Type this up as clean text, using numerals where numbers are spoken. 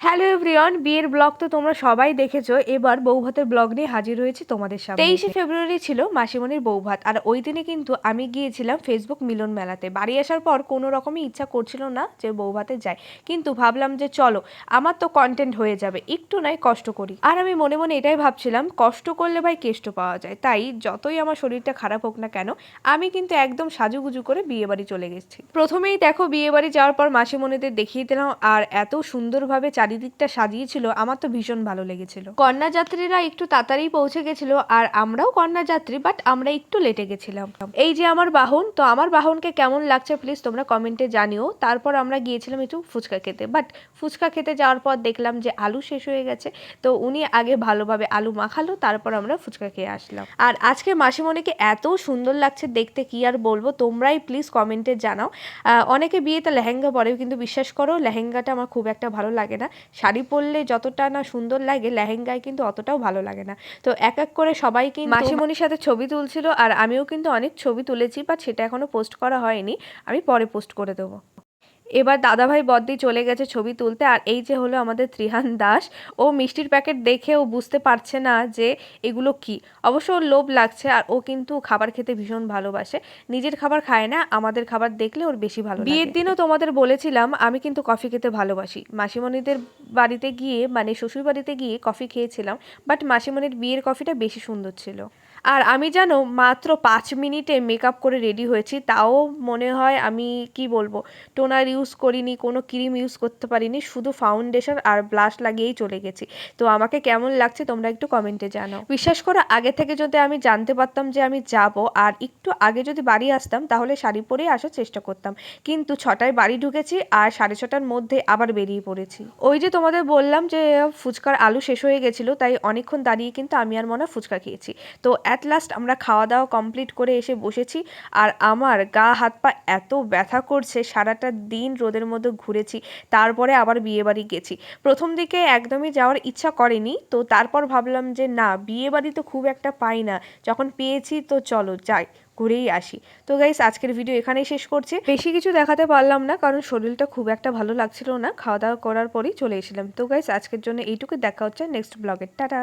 Hello everyone, বিয়ের blog তো তোমরা সবাই দেখেছো। এবার বৌভাতের ব্লগ নিয়ে হাজির হয়েছি তোমাদের সামনে। 23শে ফেব্রুয়ারি ছিল মাসিমণির বৌভাত, আর ওই দিনে কিন্তু আমি গিয়েছিলাম ফেসবুক মিলন মেলাতে। বাড়ি আসার পর কোনো রকমই ইচ্ছা করছিল না যে বৌভাতে যাই, কিন্তু ভাবলাম যে চলো, আমার তো কন্টেন্ট হয়ে যাবে, একটু নয় কষ্ট করি। আর আমি মনে মনে এটাই ভাবছিলাম, কষ্ট করলে ভাই কেষ্ট পাওয়া যায়। তাই যতই আমার শরীরটা খারাপ হোক না কেন, আমি কিন্তু একদম সাজুগুজু করে বিয়ে বাড়ি চলে গেছি। প্রথমেই দেখো, বিয়ে বাড়ি যাওয়ার পর মাসিমণিদের দেখিয়ে দিলাম, আর এত সুন্দরভাবে চারিদিকটা সাজিয়েছিল, আমার তো ভীষণ ভালো লেগেছিল। কন্যাযাত্রীরা একটু তাড়াতাড়ি পৌঁছে গেছিল, আর আমরাও কন্যাযাত্রী, বাট আমরা একটু লেটে গেছিলাম। এই যে আমার বাহন, তো আমার বাহনকে কেমন লাগছে প্লিজ তোমরা কমেন্টে জানিও। তারপর আমরা গিয়েছিলাম একটু ফুচকা খেতে, বাট ফুচকা খেতে যাওয়ার পর দেখলাম যে আলু শেষ হয়ে গেছে। তো উনি আগে ভালোভাবে আলু মাখালো, তারপর আমরা ফুচকা খেয়ে আসলাম। আর আজকে মাসিমণিকে এত সুন্দর লাগছে দেখতে, কি আর বলবো, তোমরাই প্লিজ কমেন্টে জানাও। অনেকে বিয়েতে লেহেঙ্গা পরে, কিন্তু বিশ্বাস করো লেহেঙ্গাটা আমার খুব একটা ভালো লাগে না। শাড়ি পরলে যতটা না সুন্দর লাগে, লেহেঙ্গায় কিন্তু অতটাও ভালো লাগে না। তো এক এক করে সবাই কিন্তু মাসিমণির সাথে ছবি তুলছিল, আর আমিও কিন্তু অনেক ছবি তুলেছি, বাট সেটা এখনো পোস্ট করা হয়নি, আমি পরে পোস্ট করে দেবো। এবার দাদাভাই বদ্দি চলে গেছে ছবি তুলতে। আর এই যে হলো আমাদের ত্রিহান দাস, ও মিষ্টির প্যাকেট দেখে ও বুঝতে পারছে না যে এগুলো কি। অবশ্য ওর লোভ লাগছে, আর ও কিন্তু খাবার খেতে ভীষণ ভালোবাসে। নিজের খাবার খায় না, আমাদের খাবার দেখলে ওর বেশি ভালো লাগে। বিয়ের দিনও তোমাদের বলেছিলাম আমি কিন্তু কফি খেতে ভালোবাসি। মাসিমণিদের বাড়িতে গিয়ে, মানে শ্বশুর বাড়িতে গিয়ে কফি খেয়েছিলাম, বাট মাসিমণির বিয়ের কফিটা বেশি সুন্দর ছিল। আর আমি জানো, মাত্র 5 মিনিটে মেকআপ করে রেডি হয়েছি, তাও মনে হয় আমি কি বলবো, টোনার ইউজ করিনি, কোনো ক্রিম ইউজ করতে পারিনি, শুধু ফাউন্ডেশন আর ব্লাশ লাগিয়েই চলে গেছি। তো আমাকে কেমন লাগছে তোমরা একটু কমেন্টে জানাও। বিশ্বাস করো, আগে থেকে যদি আমি জানতে পারতাম যে আমি যাব, আর একটু আগে যদি বাড়ি আসতাম, তাহলে শাড়ি পরেই আসার চেষ্টা করতাম। কিন্তু 6টায় বাড়ি ঢুকেছি, আর 6:30টার মধ্যে আবার বেরিয়ে পড়েছি। ওই যে তোমাদের বললাম যে ফুচকার আলু শেষ হয়ে গেছিলো, তাই অনেকক্ষণ দাঁড়িয়ে কিন্তু আমি আর মনে ফুচকা খেয়েছি। তো অ্যাট লাস্ট আমরা খাওয়া দাওয়া কমপ্লিট করে এসে বসেছি, আর আমার গা হাত পা এত ব্যথা করছে, সারাটা দিন রোদের মধ্যে ঘুরেছি, তারপরে আবার বিয়ে বাড়ি গেছি। প্রথম দিকে একদমই যাওয়ার ইচ্ছা করেনি, তো তারপর ভাবলাম যে না, বিয়ে বাড়ি তো খুব একটা পাই না, যখন পেয়েছি তো চলো যাই, ঘুরেই আসি। তো গাইস, আজকের ভিডিও এখানেই শেষ করছি। বেশি কিছু দেখাতে পারলাম না, কারণ শরীরটা খুব একটা ভালো লাগছিল না। খাওয়া দাওয়া করার পরেই চলে এসেছিলাম। তো গাইস, আজকের জন্য এইটুকু। দেখা হচ্ছে নেক্সট ব্লগে। টাটা।